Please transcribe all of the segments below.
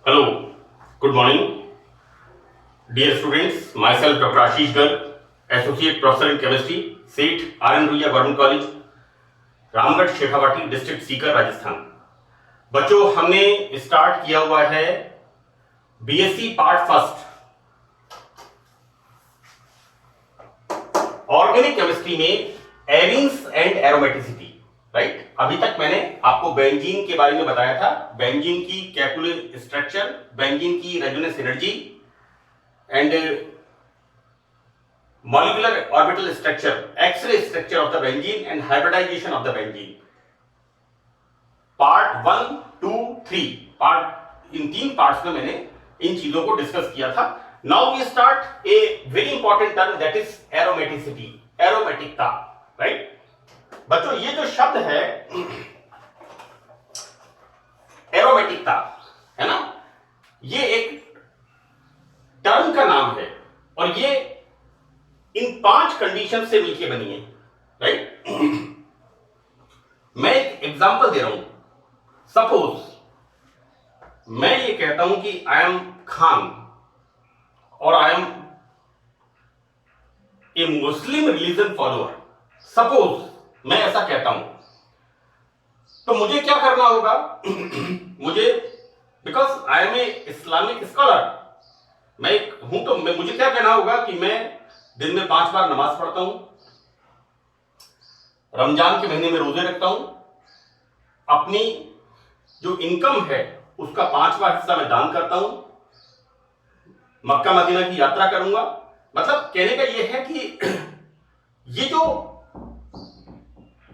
Hello, good morning, dear students. Myself, Dr. Ashish Garg, Associate Professor in Chemistry, SEET, R.N. Ruia Government College, Ramgarh Shekhawati, district Sikar, Rajasthan. बच्चों, हमने start किया हुआ है BSc part first organic chemistry में arenes and aromaticity, right. अभी तक मैंने आपको बेंजीन के बारे में बताया था, बेंजीन की कैलकुलर स्ट्रक्चर, बेंजीन की resonance energy and molecular orbital structure, X-ray structure of the benzene and hybridization of the benzene. Part 1, 2, 3 part, इन 3 पार्ट्स में मैंने इन चीजों को डिस्कस किया था। Now we start a very important term that is aromaticity, एरोमेटिकता, राइट। बच्चों, ये जो शब्द है एरोमेटिकता, है ना, ये एक टर्म का नाम है और ये इन 5 कंडीशन से मिलकर बनी है, राइट। मैं एक एग्जांपल दे रहा हूं। सपोज मैं ये कहता हूं कि आई एम खान और I am a Muslim religion follower. Suppose मैं ऐसा कहता हूं, तो मुझे क्या करना होगा मुझे, because I am a Islamic scholar, मैं एक हूं, तो मुझे क्या कहना होगा कि मैं दिन में 5 बार नमाज पढ़ता हूं, रमजान के महीने में रोजे रखता हूं, अपनी जो इनकम है उसका 5वां हिस्सा मैं दान करता हूं, मक्का मदीना की यात्रा करूंगा। मतलब कहने का यह है कि ये जो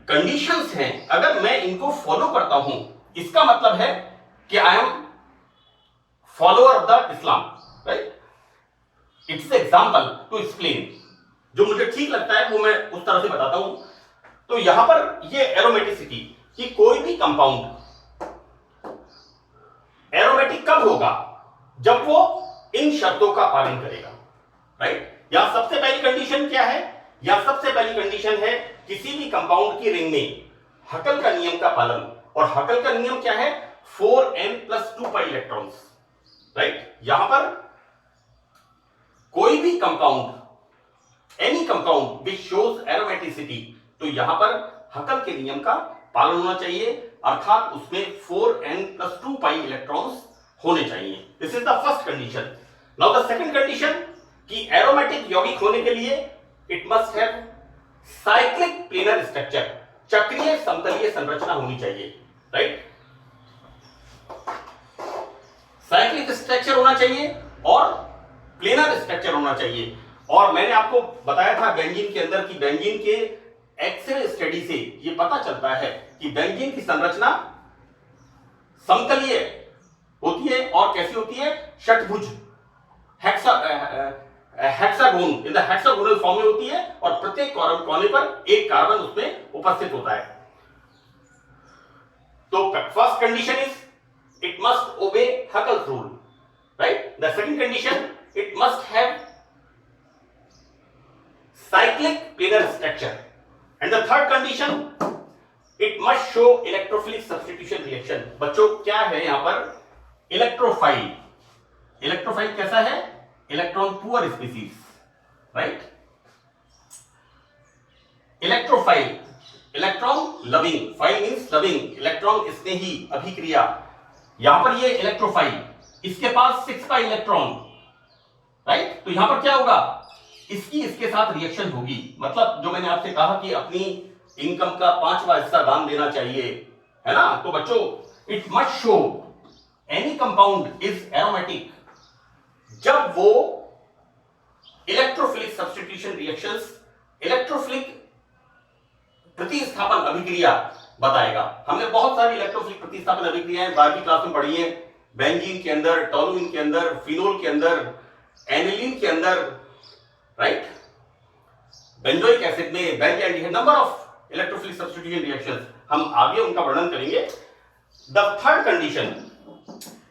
कंडीशंस हैं, अगर मैं इनको फॉलो करता हूं, इसका मतलब है कि I am follower of the Islam, right. It's example to explain, जो मुझे ठीक लगता है वो मैं उस तरह से बताता हूं। तो यहां पर ये एरोमेटिसिटी कि कोई भी कंपाउंड एरोमेटिक कब होगा, जब वो इन शर्तों का पालन करेगा, राइट। यहां सबसे पहली कंडीशन क्या है, या सबसे पहली कंडीशन है किसी भी कंपाउंड की रिंग में हकल का नियम का पालन। और हकल का नियम क्या है, 4n+2 इलेक्ट्रॉन्स, राइट। यहां पर कोई भी compound, any compound which shows aromaticity, तो यहां पर हकल के नियम का पालन होना चाहिए, अर्थात उसमें 4n+2 इलेक्ट्रॉन्स होने चाहिए। This is the first condition. Now the second condition कि एरोमेटिक यौगिक होने के लिए it must have cyclic planar structure, चक्रीय समतलीय संरचना होनी चाहिए, राइट। साइक्लिक स्ट्रक्चर होना चाहिए और प्लेनर स्ट्रक्चर होना चाहिए। और मैंने आपको बताया था बेंजीन के अंदर कि बेंजीन के एक्सरे स्टडी से ये पता चलता है कि बेंजीन की संरचना समतलीय होती है और कैसी होती है, षटभुज, hexagon, in the hexagonal form में होती है और प्रत्येक कोने पर एक कार्बन उसमें उपस्थित होता है। तो first condition is it must obey Huckel's rule, right. The second condition it must have cyclic planar structure, and the third condition it must show electrophilic substitution reaction। बच्चों, क्या है यहां पर, इलेक्ट्रोफाइल। इलेक्ट्रोफाइल कैसा है, electron poor species, right. Electrophile, electron loving, phile means loving, electron स्नेही, अभिक्रिया। यहां पर ये इलेक्ट्रोफाइल, इसके पास 6 इलेक्ट्रॉन, राइट। तो यहां पर क्या होगा, इसकी इसके साथ रिएक्शन होगी। मतलब जो मैंने आपसे कहा कि अपनी इनकम का 5वां हिस्सा दान देना चाहिए, है ना। तो बच्चों, it must show any compound is aromatic जब वो इलेक्ट्रोफिलिक सब्स्टिट्यूशन रिएक्शंस, इलेक्ट्रोफिलिक प्रतिस्थापन अभिक्रिया बताएगा। हमने बहुत सारी इलेक्ट्रोफिलिक प्रतिस्थापन अभिक्रियाएं 12वीं क्लास में पढ़ी हैं, बेंजीन के अंदर, टोलुइन के अंदर, फिनोल के अंदर, एनिलीन के अंदर, राइट। बेंजोइक एसिड में, benzene, number of electrophilic substitution reactions, हम आगे उनका वर्णन करेंगे। द थर्ड कंडीशन,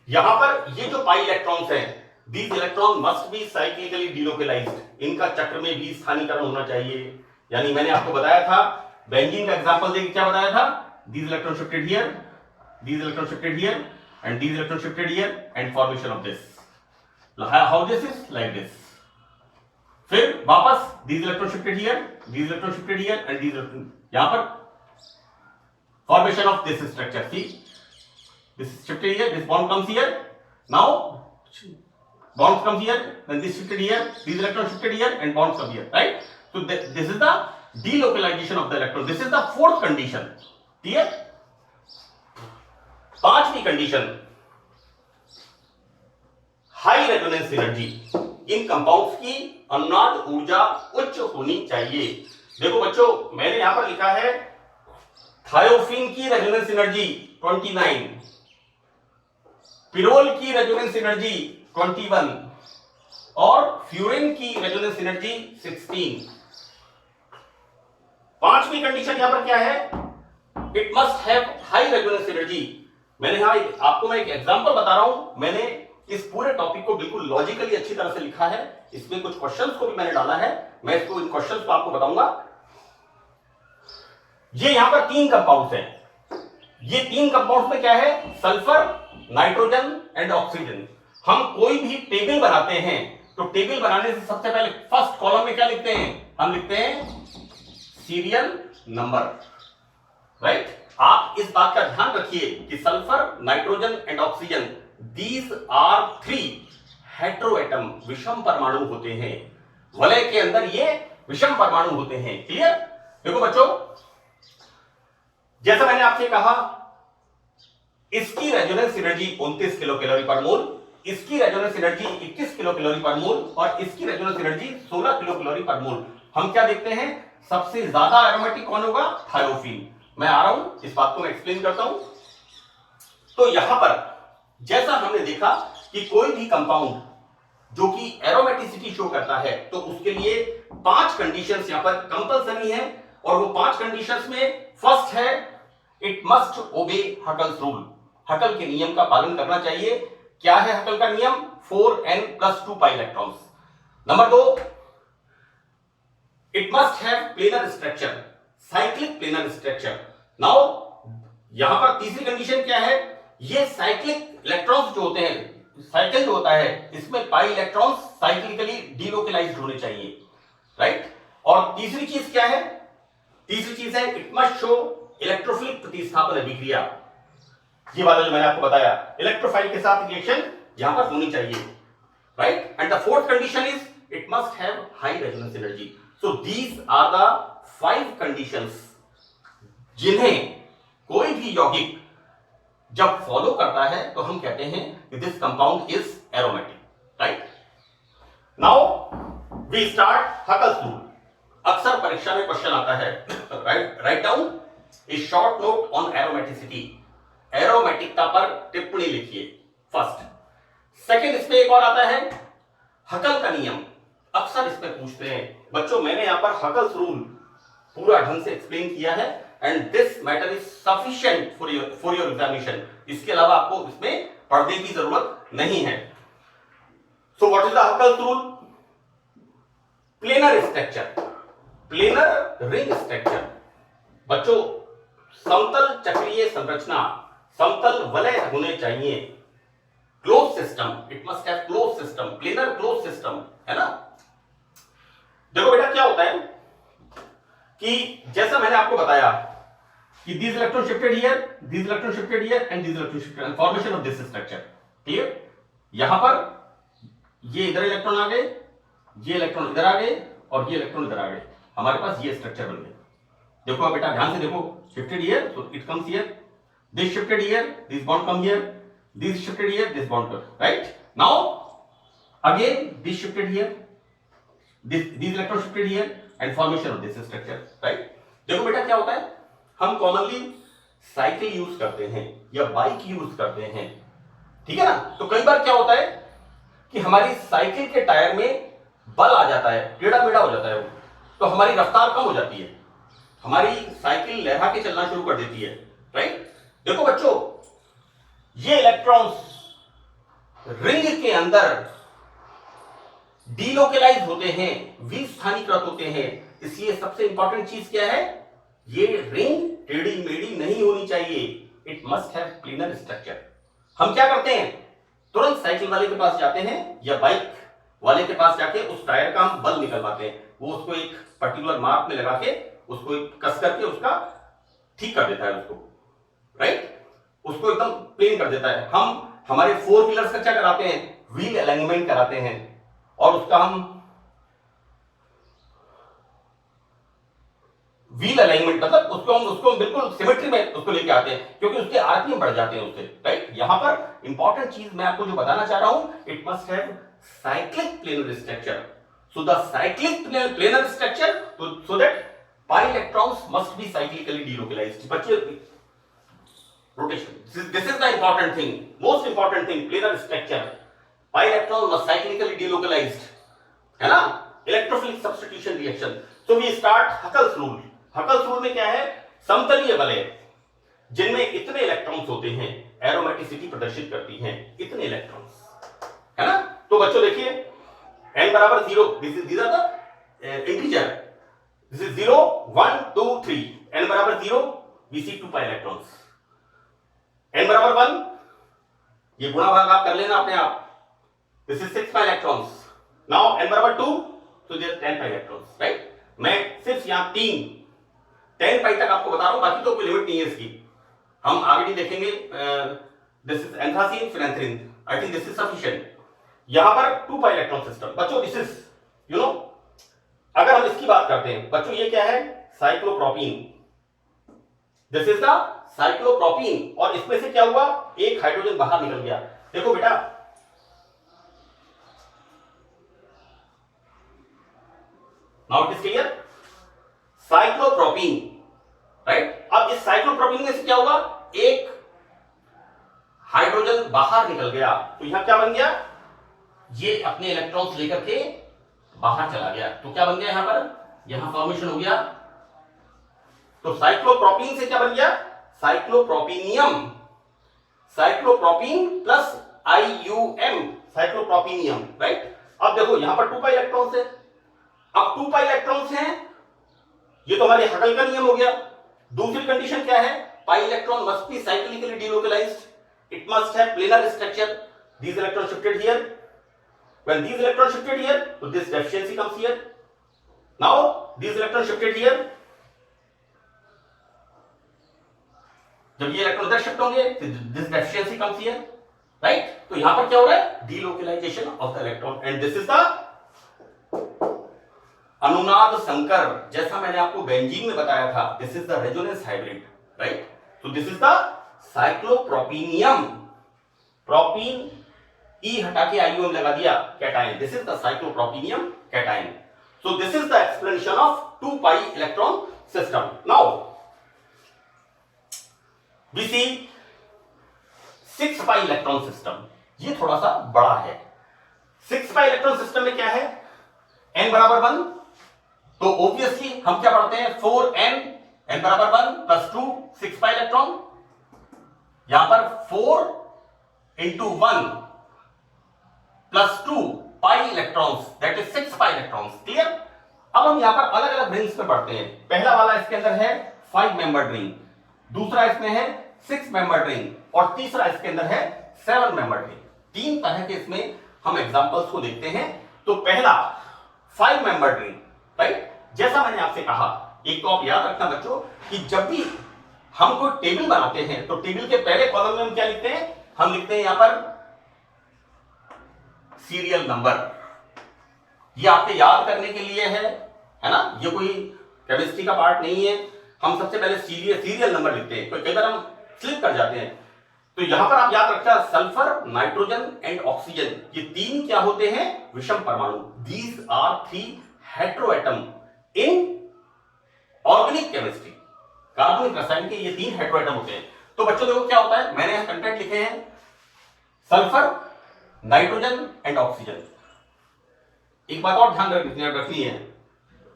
यहां पर ये जो पाई इलेक्ट्रॉन्स हैं, these electron must be cyclically delocalized, इनका चक्र में भी स्थानीकरण होना चाहिए। यानी मैंने आपको बताया था, बेंजीन का एग्जांपल देके क्या बताया था, these electron shifted here, these electron shifted here, and these electrons shifted here and formation of this. How this is like this. फिर वापस these electrons shifted here, these electrons shifted here and these electrons यहाँ पर formation of this structure. See, this is shifted here, this bond comes here. Now bonds comes here, then this shifted here, these electrons shifted here and bonds come here, right? So this is the delocalization of the electron. This is the fourth condition. Clear? पांचवी condition, high resonance energy. इन compounds की अनुनाद ऊर्जा उच्च होनी चाहिए. देखो बच्चों, मैंने यहां पर लिखा है थायोफिन की रेजोनेंस एनर्जी 29, पिरोल की रेजोनेंस एनर्जी 21 और फ्यूरिन की रेजोनेंस एनर्जी 16. पांचवी कंडीशन यहां पर क्या है? It must have high resonance energy. मैंने यहां आपको मैं एक एग्जांपल बता रहा हूं. मैंने इस पूरे टॉपिक को बिल्कुल लॉजिकली अच्छी तरह से लिखा है. इसमें कुछ क्वेश्चंस को भी मैंने डाला है. मैं इसको इन क्वेश्चंस को आपको बताऊंगा. ये यहां पर तीन कंपाउंड्स हैं. ये तीन कंपाउंड्स में क्या है? Sulphur, nitrogen and oxygen. हम कोई भी टेबल बनाते हैं तो टेबल बनाने से सबसे पहले फर्स्ट कॉलम में क्या लिखते हैं? हम लिखते हैं सीरियल नंबर. राइट? आप इस बात का ध्यान रखिए कि sulphur, nitrogen and oxygen, these are three hetero atom, विषम परमाणु होते हैं. वलय के अंदर ये विषम परमाणु होते हैं. क्लियर? देखो बच्चों, जैसा मैंने आपसे कहा, इसकी resonance energy 29 kilo calorie per मोल, इसकी resonance energy 21 kilo calorie per मोल और इसकी resonance energy 16 kilo calorie per मोल. हम क्या देखते हैं? सबसे ज्यादा एरोमेटिक कौन होगा? थायोफिन. मैं आ रहा हूं, इस बात को मैं एक्सप्लेन करता हूं. तो यहां पर जैसा हमने देखा कि कोई भी कंपाउंड जो कि एरोमेटिसिटी शो करता है तो उसके लिए 5 कंडीशंस यहां पर कंपल्सरी हैं. और वो 5 कंडीशंस में फर्स्ट है, it must obey Huckel's rule. Huckel के नियम का पालन करना चाहिए. क्या है हकल का नियम? 4n+2 pi electrons. Number 2, it must have planar structure, cyclic planar structure. Now यहां पर तीसरी कंडीशन क्या है? ये साइक्लिक इलेक्ट्रॉन्स जो होते हैं, साइकिल जो होता है, इसमें पाई इलेक्ट्रॉन्स साइक्लिकली डीलोकलाइज्ड होने चाहिए. राइट? और तीसरी चीज क्या है? तीसरी चीज है, इट मस्ट शो इलेक्ट्रोफिलिक प्रतिस्थापन अभिक्रिया. ये वाला जो मैंने आपको बताया, इलेक्ट्रोफाइल के साथ रिएक्शन यहां पर होनी चाहिए. Right? And the fourth condition is it must have high resonance energy. So these are the 5 conditions जिन्हें कोई भी यौगिक जब फॉलो करता है तो हम कहते हैं कि this compound is aromatic. Right? Now we start Huckel's rule. अक्सर परीक्षा में क्वेश्चन आता है, write down a short note on aromaticity. एरोमेटिकता पर टिप्पणी लिखिए. फर्स्ट. सेकंड, इसमें एक और आता है हकल का नियम. अक्सर इसमें पूछते हैं. बच्चों, मैंने यहां पर हकल्स रूल पूरा ढंग से एक्सप्लेन किया है and this matter is sufficient for your examination. इसके अलावा आपको इसमें पढ़ने की जरूरत नहीं है. So what is the Huckel's rule? Planar structure, planar ring structure. बच्चों, समतल चक्रीय संरचना, समतल वलय होने चाहिए. Close system, it must have close system, planar close system, है ना? देखो बेटा, क्या होता है कि जैसा मैंने आपको बताया कि these electrons shifted here, these electrons shifted here and these electrons shifted and formation of this structure. Clear? यहां पर ये इधर इलेक्ट्रॉन आ गए, ये इलेक्ट्रॉन इधर आ गए और ये इलेक्ट्रॉन इधर आ गए. हमारे पास ये स्ट्रक्चर बन गया. देखो बेटा, ध्यान से देखो. shifted here, so it comes here. This shifted here, this bond come here. This shifted here, this bond come. Right? Now again this shifted here, these electrons shifted here and formation of this structure. Right? देखो बेटा, क्या होता है, हम commonly cycle use करते हैं या bike use करते हैं. ठीक है ना? तो कई बार क्या होता है कि हमारी साइकिल के टायर में बल आ जाता है, टेढ़ा मेढ़ा हो जाता है वो, तो हमारी रफ्तार कम हो जाती है, हमारी साइकिल लहरा के चलना शुरू कर देती है. राइट? देखो बच्चों, ये इलेक्ट्रॉन्स रिंग के अंदर डीलोकलाइज होते हैं, विस्थानीकृत होते हैं. इसलिए सबसे इंपॉर्टेंट चीज क्या है? ये रिंग टेढ़ी मेढ़ी नहीं होनी चाहिए. It must have planar structure. हम क्या करते हैं, तुरंत साइकिल वाले के पास जाते हैं या बाइक वाले के पास जाके उस टायर का हम बल निकलवाते हैं, वो उसको एक पर्टिकुलर मार्क में लगा के उसको कस करके उसका ठीक कर देता है उसको, राइट, उसको एकदम प्लेन कर देता है। हम हमारे 4 व्हीलर्स का क्या कराते हैं, व्हील अलाइनमेंट कराते हैं और उसका हम व्हील अलाइनमेंट मतलब उसको बिल्कुल सिमेट्री में उसको लेके आते हैं, क्योंकि उसके आरपीएम बढ़ जाते हैं उससे, राइट। यहां पर इंपॉर्टेंट चीज मैं आपको जो बताना चाह रहा हूं, it must have cyclic planar structure. So the cyclic planar structure, so that pi electrons must be cyclically delocalized. बच्चे rotation, this is the important thing, most important thing, planar structure, pi electron must cyclically delocalized, है ना, electrophilic substitution reaction. So we start Huckel's rule. Huckel's rule में क्या है, समतलीय वलय जिनमें इतने electrons होते हैं एरोमेटिसिटी प्रदर्शित करती हैं, इतने इलेक्ट्रॉन्स, है ना। तो बच्चों देखिए n बराबर 0, these are the integer, this is 0 1 2 3, n बराबर 0 we see 2 pi electrons, n बराबर 1 ये गुणा भाग आप कर लेना अपने आप, this is 6 pi electrons, now n बराबर 2 so there are 10 pi electrons, right। मैं सिर्फ यहां 10 pi तक आपको बता रहा हूं, बाकी तो कोई लिमिट नहीं है इसकी, हम आगे भी देखेंगे। This is anthracene phenanthrene, I think this is sufficient. यहां पर 2 pi इलेक्ट्रॉन सिस्टम, बच्चों दिस इज यू नो, अगर हम इसकी बात करते हैं बच्चों, ये क्या है, cyclopropene, this is the cyclopropene, और इसमें से क्या हुआ, एक हाइड्रोजन बाहर निकल गया। देखो बेटा, now it is clear, cyclopropene, right. अब इस साइक्लोप्रोपीन में से क्या हुआ, एक हाइड्रोजन बाहर निकल गया, तो यहां क्या बन गया, ये अपने इलेक्ट्रॉन्स लेकर के बाहर चला गया, तो क्या बन गया यहां पर, यहां फॉर्मेशन हो गया। तो साइक्लोप्रोपीन से क्या बन गया, साइक्लोप्रोपीनियम, साइक्लोप्रोपीन प्लस आईयूएम, साइक्लोप्रोपीनियम, राइट। अब देखो यहां पर 2 pi इलेक्ट्रॉन्स है, अब 2 pi इलेक्ट्रॉन्स हैं, ये तो हमारे हकल का नियम हो गया। दूसरी कंडीशन क्या है, pi electron must be cyclically delocalized, it must have planar structure, these electrons shifted here, when these electrons shifted here, so this deficiency comes here, now these electrons shifted here, जब ये electron इधर shift होंगे, this deficiency comes here, right। तो यहां पर क्या हो रहा है, delocalization of the electron, and this is the अनुनाद संकर, जैसा मैंने आपको बेंजीन में बताया था, this is the resonance hybrid, right. तो this is the cyclopropenium, propene e हटा के आईयूएम लगा दिया, cation, this is the cyclopropenium cation. So this is the explanation of 2 pi electron system. Now we see 6 pi electron system, ये थोड़ा सा बड़ा है। 6 pi इलेक्ट्रॉन सिस्टम में क्या है, n बराबर 1, तो ऑब्वियसली हम क्या पढ़ते हैं, 4n, n बराबर 1 प्लस 2, 6 pi इलेक्ट्रॉन, यहां पर 4 into 1 plus 2 pi electrons, that is 6 pi electrons, clear. अब हम यहां पर अलग अलग रिंग्स में पढ़ते हैं। पहला वाला इसके अंदर है 5 मेंबर्ड रिंग, दूसरा इसमें है 6 मेंबर्ड रिंग, और तीसरा इसके अंदर है 7 मेंबर्ड रिंग। 3 तरह के इसमें हम एग्जांपल्स को देखते हैं। तो पहला 5 मेंबर्ड रिंग, राइट। जैसा मैंने आपसे कहा, एक तो आप याद रखना बच्चों कि जब भी हम कोई टेबल बनाते हैं तो टेबल के पहले कॉलम में हम क्या लिखते हैं, हम लिखते हैं यहां पर सीरियल नंबर, ये आपके याद करने के लिए है ना, ये कोई केमिस्ट्री का पार्ट नहीं है। हम सबसे पहले सीरियल नंबर लिखते हैं, कई बार हम स्लिप कर जाते हैं। तो यहां पर आप याद रखना, सल्फर, नाइट्रोजन एंड ऑक्सीजन, ये 3 क्या होते हैं, विषम परमाणु। These are 3 heteroatom in organic chemistry, कार्बनिक रसायन के ये 3 हेटेरोएटम होते हैं। तो बच्चों देखो क्या होता है, मैंने यहां कंटेंट लिखे हैं, सल्फर, नाइट्रोजन एंड ऑक्सीजन। एक बात और ध्यान रखनी है,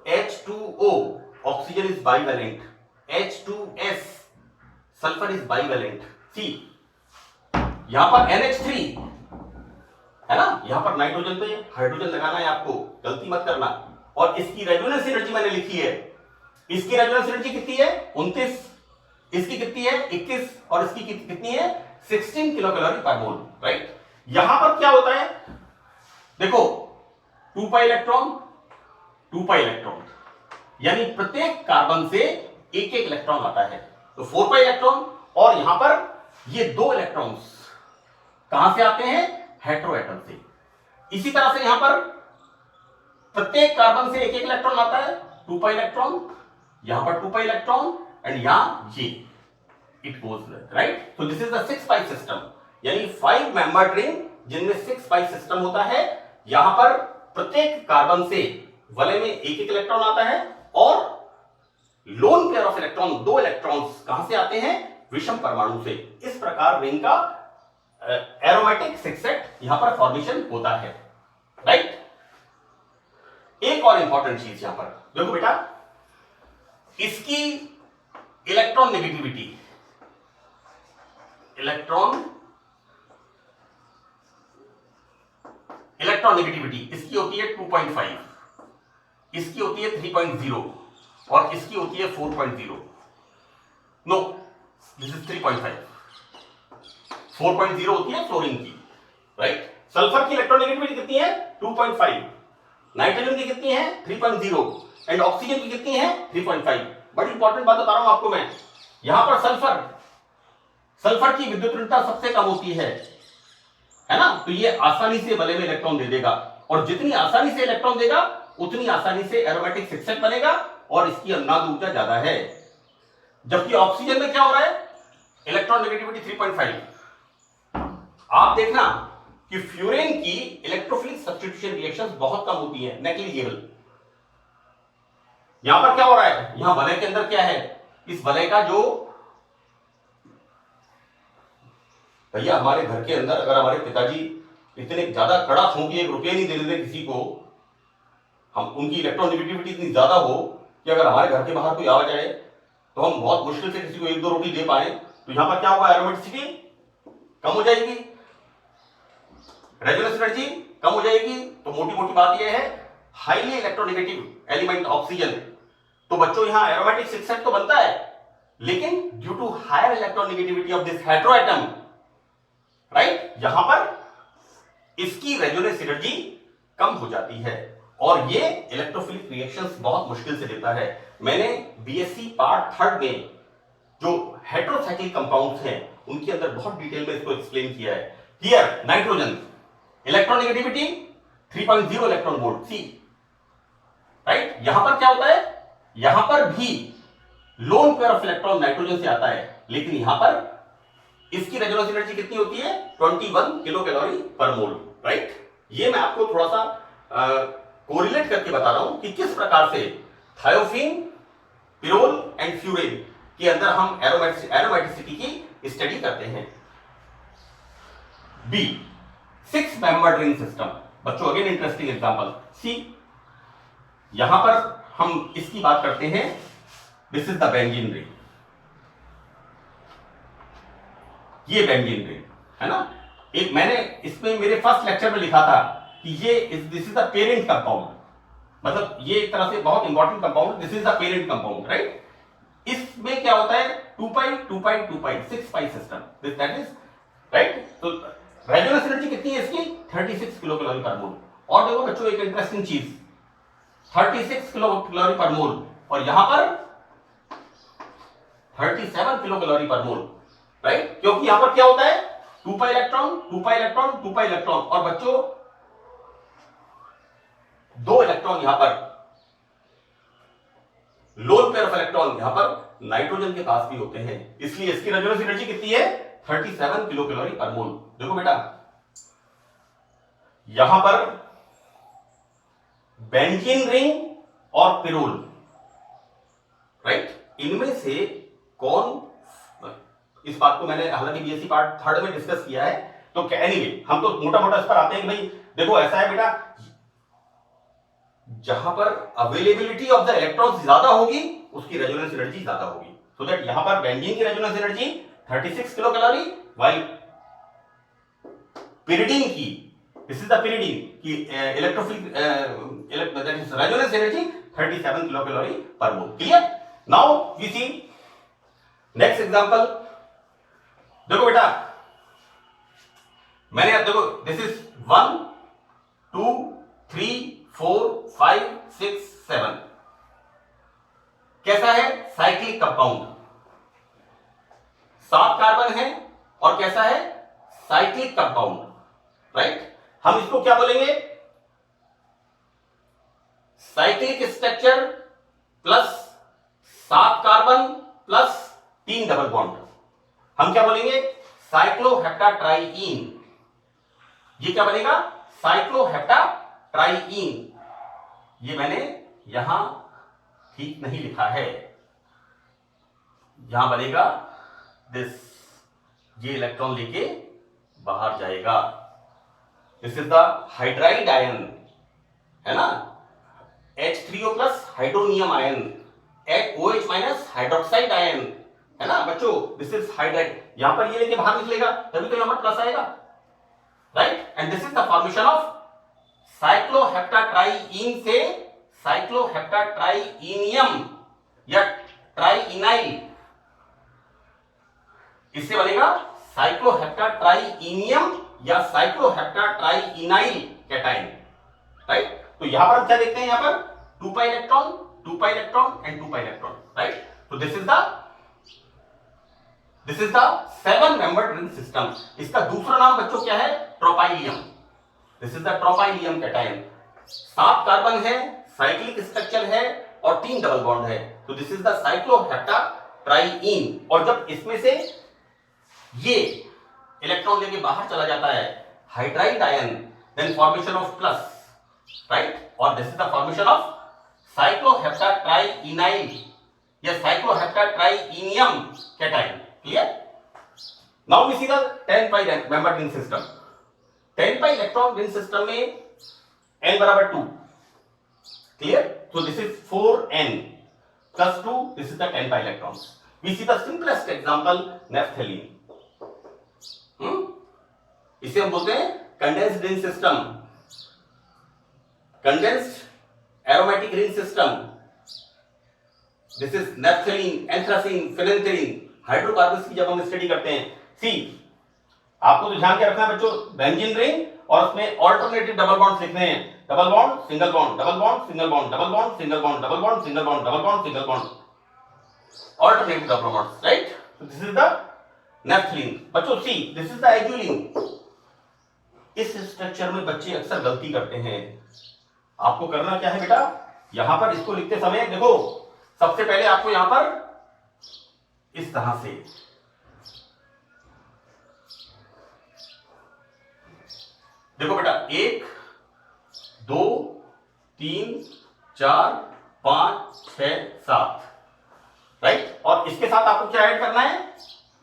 H2O oxygen is bivalent, H2S sulphur is bivalent. See यहां पर NH3 है ना, यहां पर नाइट्रोजन पे हाइड्रोजन लगाना है आपको, गलती मत करना। और इसकी रेजोनेंस एनर्जी मैंने लिखी है, इसकी रेजोनेंस एनर्जी कितनी है, 29, इसकी कितनी है 21, और और इसकी कितनी है 16 किलो कैलोरी पर मोल, राइट। यहां पर क्या होता है देखो 2 पाई इलेक्ट्रॉन 2 पाई इलेक्ट्रॉन, यानी प्रत्येक कार्बन से एक एक इलेक्ट्रॉन आता है, तो 4 पाई इलेक्ट्रॉन। और यहां पर ये 2 इलेक्ट्रॉन्स कहां से आते हैं हेटेरोएटम से। इसी तरह से यहां पर प्रत्येक कार्बन से एक एक इलेक्ट्रॉन आता है 2 पाई इलेक्ट्रॉन, यहां पर 2 पाई इलेक्ट्रॉन एंड यहां ये इट गोज राइट। तो this is the 6 pi system, यानी 5 मेंबर रिंग जिनमें 6 पाई सिस्टम होता है। यहां पर प्रत्येक कार्बन से वलय में एक एक इलेक्ट्रॉन आता है और loan pair of electron 2 electrons कहां से आते हैं विषम परमाणु से। इस प्रकार रिंग का एरोमेटिक सिक्सेट यहां पर फॉर्मेशन होता है, राइट। एक और इंपॉर्टेंट चीज यहां पर देखो बेटा, इसकी इलेक्ट्रॉन नेगेटिविटी इसकी होती है 2.5, इसकी होती है 3.0 और इसकी होती है 4.0। No, this is 3.5। 4.0 होती है फ्लोरीन की, राइट। सल्फर की इलेक्ट्रॉन नेगेटिविटी कितनी है 2.5, नाइट्रोजन की कितनी है 3.0 एंड ऑक्सीजन की कितनी है 3.5। बड़ी इंपॉर्टेंट बात बता रहा हूं आपको मैं, यहां पर सल्फर की विद्युत ऋणता सबसे कम होती है ना, तो ये आसानी से वलय में इलेक्ट्रॉन दे देगा और जितनी आसानी से इलेक्ट्रॉन देगा उतनी आसानी से एरोमेटिक सिक्सेट बनेगा और इसकी अनुनाद ऊर्जा ज्यादा है। जबकि ऑक्सीजन में क्या हो रहा है इलेक्ट्रॉन नेगेटिविटी 3.5। आप देखना कि फ्यूरेन की इलेक्ट्रोफिलिक सब्स्टिट्यूशन रिएक्शंस बहुत कम होती हैं, नेग्लिजिबल। यहां पर क्या हो रहा है, यहां वलय के अंदर क्या है, इस वलय का जो भैया हमारे घर के अंदर अगर हमारे पिताजी इतने ज्यादा कड़ा छू कि 1 रुपया नहीं दे देते किसी को, हम उनकी इलेक्ट्रॉन नेगेटिविटी इतनी ज्यादा हो कि अगर हमारे घर के बाहर कोई आ जाए तो हम बहुत मुश्किल से किसी को 1-2 रोटी दे पाए, तो यहां पर क्या होगा एरोमेटिसिटी कम हो जाएगी, रेजोनेंस एनर्जी कम हो जाएगी। तो मोटी मोटी बात यह है हाईली इलेक्ट्रोनेगेटिव एलिमेंट ऑक्सीजन, तो बच्चों यहां एरोमेटिक सिक्सेट तो बनता है लेकिन due to higher electron negativity of this heteroatom, right, यहां पर इसकी रेजोनेंस एनर्जी कम हो जाती है और ये इलेक्ट्रोफिलिक रिएक्शंस बहुत मुश्किल से देता है। मैंने बीएससी पार्ट 3 में जो हेटेरोसाइक्लिक कंपाउंड्स हैं उनके अंदर बहुत डिटेल में इसको एक्सप्लेन किया है। Here nitrogen electron negativity 3.0 electron volt C, right. यहां पर क्या होता है, यहां पर भी lone pair of electron nitrogen से आता है लेकिन यहां पर इसकी रेजोनेंस एनर्जी कितनी होती है 21 किलो कैलोरी पर मोल, राइट। ये मैं आपको थोड़ा सा कोरिलेट करके बता रहा हूं कि किस प्रकार से थायोफिन, पिरोल एंड फ्यूरेन के अंदर हम एरोमेटिसिटी की स्टडी करते हैं। बी 6 मेंबर्ड रिंग सिस्टम, बच्चों अगेन इंटरेस्टिंग एग्जांपल। सी यहां पर हम इसकी बात करते हैं, this is the benzene ring, ये बेंजीन रिंग है ना। एक मैंने इसमें मेरे फर्स्ट लेक्चर में लिखा था कि ये this is the parent compound, मतलब ये एक तरह से बहुत important compound, this is the parent compound, right. इसमें क्या होता है 2 pi 2 pi 2 pi 6 pi system, this that is right. तो रेजोनेंस एनर्जी कितनी है इसकी 36 किलो कैलोरी पर मोल। और देखो बच्चों एक इंटरेस्टिंग चीज 36 किलो कैलोरी पर मोल और यहां पर 37 किलो कैलोरी पर मोल, राइट। क्योंकि यहां पर क्या होता है 2 pi electron 2 pi electron 2 pi electron और बच्चों 2 इलेक्ट्रॉन यहां पर लोन पेयर ऑफ इलेक्ट्रॉन यहां पर नाइट्रोजन के पास भी होते हैं, इसलिए इसकी रेजोनेंस एनर्जी कितनी है 37 किलो कैलोरी पर मोल। देखो बेटा यहां पर बेंजीन रिंग और पिरोल, राइट, इनमें से कौन, इस बात को मैंने हालांकि बीएससी पार्ट 3 में डिस्कस किया है, तो एनीवे हम तो मोटा मोटा इस पर आते हैं कि भाई देखो ऐसा है बेटा, जहां पर अवेलेबिलिटी ऑफ द इलेक्ट्रॉन्स ज्यादा होगी उसकी रेजोनेंस एनर्जी ज्यादा होगी, सो दैट यहां पर बेंजीन की resonance energy 36 kilo calorie, while pyridine की, दिस इज द पिरिडीन की electrophilic that is resonance energy 37 kilo calorie per mole. Clear? Now we see next example, देखो बेटा, मैंने अब देखो दिस इज 1 2 3 4 5 6 7। कैसा है? साइक्लिक कंपाउंड, 7 कार्बन है और कैसा है? Cyclic compound, right. हम इसको क्या बोलेंगे? Cyclic structure plus 7 carbon plus 3 double bond, हम क्या बोलेंगे? साइक्लोहेप्टाट्राइईन। ये क्या बनेगा? साइक्लोहेप्टाट्राइईन। ये मैंने यहां ठीक नहीं लिखा है, यहां बनेगा दिस, ये इलेक्ट्रॉन लेके बाहर जाएगा। This is the hydride ion, है ना, H3O plus hydronium ion, OH minus hydroxide ion, है ना बच्चों। दिस इज हाइड्राइड, यहां पर ये लेके बाहर निकलेगा तभी तो यहां पर प्लस आएगा, right. And this is the formation of cycloheptatriene से साइक्लोहेप्टाट्राइईनियम या ट्राइइनाइल, इससे बनेगा साइक्लोहेप्टाट्राइईनियम या साइक्लोहेप्टाट्राइइनाइल कैटायन, राइट। तो यहां पर हम क्या देखते हैं? यहां पर 2 pi electron, 2 pi electron and 2 pi electron, right. तो this is the 7 membered ring system. इसका दूसरा नाम बच्चों क्या है? Tropylium. This is the tropylium cation. 7 carbon है, साइक्लिक स्ट्रक्चर है और 3 डबल बॉन्ड है, तो दिस इज द साइक्लोहेप्टाट्राइईन। और जब इसमें से ये इलेक्ट्रॉन लेके बाहर चला जाता है, hydride ion, then formation of plus, right. और this is the formation of cycloheptatrienyl या cycloheptatrienium cation. Clear? Now we see the 10 pi member ring system. 10 pi electron ring system में n बराबर 2। Clear? So this is 4n plus 2, this is the 10 pi electrons. We see the simplest example, naphthalene. इसे हम बोलते हैं condensed ring system, condensed aromatic ring system. This is naphthalene, anthracene, phenanthrene, hydrocarbons की जब हम study करते हैं। सी, आपको तो ध्यान क्या रखना है बच्चों? बेंजीन रिंग और उसमें ऑल्टरनेटिव डबल बॉन्ड्स लिखने हैं। Double bond, single bond, double bond, single bond, double bond, single bond, double bond, single bond, double bond, single bond, alternative double bonds, right. So this is the naphthalene. बच्चों सी, this is the azulene. इस structure में बच्चे अक्सर गलती करते हैं। आपको करना क्या है बेटा? यहां पर इसको लिखते समय देखो, सबसे पहले आपको यहां पर इस तरह से देखो बेटा, 1 2 3 4 5 6 7, राइट। और इसके साथ आपको क्या ऐड करना है?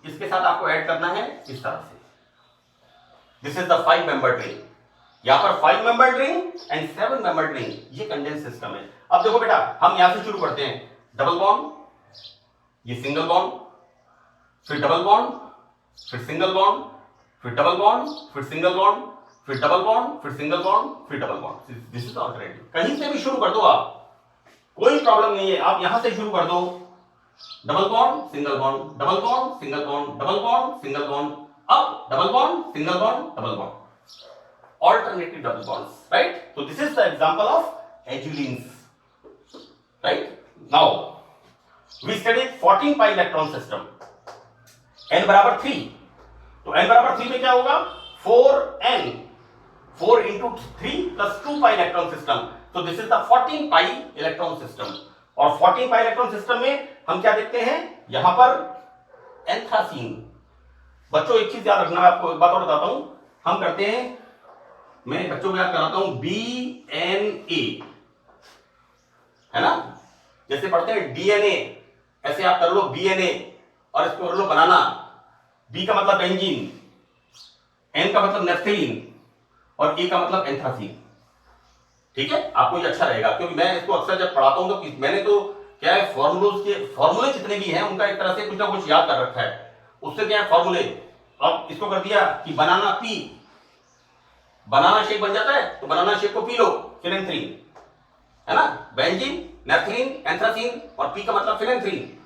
इसके साथ आपको ऐड करना है इस तरह से। This is the 5 membered ring. यहां पर 5 membered ring and 7 membered ring, ये कंडेंस सिस्टम है। अब देखो बेटा, हम यहां से शुरू करते हैं। डबल बॉन्ड, ये सिंगल बॉन्ड, फिर डबल बॉन्ड, फिर सिंगल बॉन्ड, फिर डबल बॉन्ड, फिर सिंगल बॉन्ड, फिर डबल बॉन्ड, फिर सिंगल बॉन्ड, फिर double bond. This is alternative. कहीं से भी शुरू कर दो आप, कोई प्रॉब्लम नहीं है। आप यहां से शुरू कर दो, double bond, single bond, double bond, single bond, double bond, single bond, अब double bond, single bond, double bond, alternative double bonds, right? So this is the example of azulines, right? Now we studied 14 pi electron system, n बराबर 3। तो n बराबर 3 में क्या होगा? 4n, 4 into 3 plus 2 pi electron system. So this is the 14 pi electron system. और 14 pi electron system में हम क्या देखते हैं? यहां पर एंथ्रासीन। बच्चों एक चीज याद रखना, मैं आपको एक बात और बताता हूं। हम करते हैं, मैं बच्चों को याद कराता हूं, BNA, है ना। जैसे पढ़ते हैं DNA, ऐसे आप कर लो BNA और इसको कर लो बनाना। B का मतलब बेंजीन, N का मतलब नेफ्थलीन और A का मतलब एंथ्रासीन। ठीक है, आपको ये अच्छा रहेगा, क्योंकि मैं इसको अक्सर जब पढ़ाता हूं तो मैंने तो क्या है, फॉर्मूले जितने भी हैं उनका एक तरह से कुछ ना कुछ याद कर रखा है। उससे क्या है फॉर्मूले, अब इसको कर दिया कि बनाना पी, बनाना शेक बन जाता है, तो बनाना शेक को पी लो, फिनेंथ्रीन, है ना। बेंजीन, नेफ्थलीन, एंथ्रासीन और पी का मतलब फिनेंथ्रीन,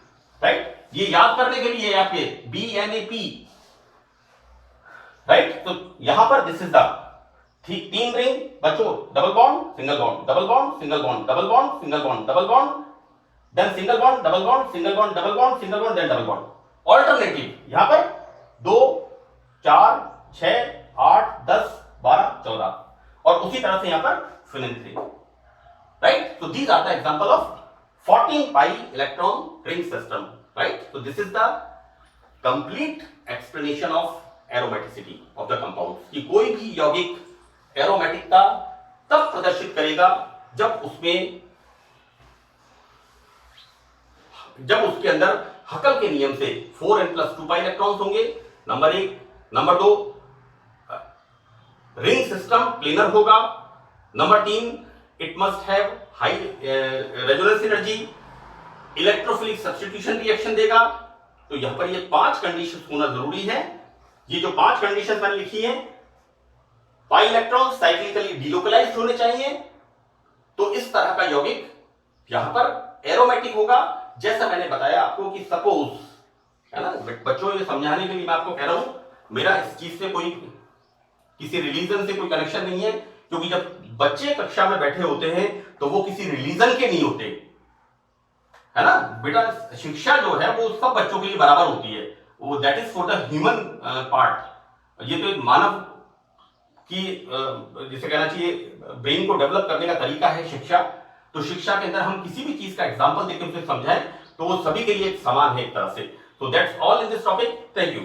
राइट। ये याद करने के लिए आपके BNAP, राइट। तो यहां पर दिस इज द तीन रिंग बच्चों, double bond single bond, double bond single bond, double bond single bond, double bond, then single bond, double bond, single bond, double bond, single bond, then double bond. Alternative यहां पर 2 4 6 8 10 12 14 और उसी तरह से यहां पर phenyl ring, right. So these are the example of 14 pi electron ring system, right? So this is the complete explanation of aromaticity of the compounds. कि कोई भी यौगिक एरोमेटिकता तब प्रदर्शित करेगा जब उसके अंदर हकल के नियम से 4n+2 पाई इलेक्ट्रॉन्स होंगे, number 1। Number 2, ring system planar होगा। Number 3, it must have high resonance energy, electrophilic substitution reaction देगा। तो यहां पर ये 5 कंडीशंस होना जरूरी है। ये जो 5 कंडीशंस मैंने लिखी हैं, पाई इलेक्ट्रॉन साइक्लिकली डिलोकलाइज्ड होने चाहिए। तो इस तरह का यौगिक यहां पर एरोमेटिक होगा। जैसा मैंने बताया आपको कि सपोज, है ना बच्चों, ये समझाने के लिए मैं आपको कह रहा हूं, मेरा इस चीज से कोई किसी रिलीजन से कोई कनेक्शन नहीं है, क्योंकि जब बच्चे कक्षा में बैठे होते हैं तो वो किसी रिलीजन के नहीं होते, है ना बेटा। शिक्षा जो है वो सब बच्चों के लिए बराबर होती है, वो that is for the human part. ये तो एक मानव की जिसे कहना चाहिए ब्रेन को डेवलप करने का तरीका है शिक्षा। तो शिक्षा के अंदर हम किसी भी चीज का एग्जाम्पल देकर उसे समझाएं तो वो सभी के लिए समान है एक तरह से। तो that's all in this topic. Thank you.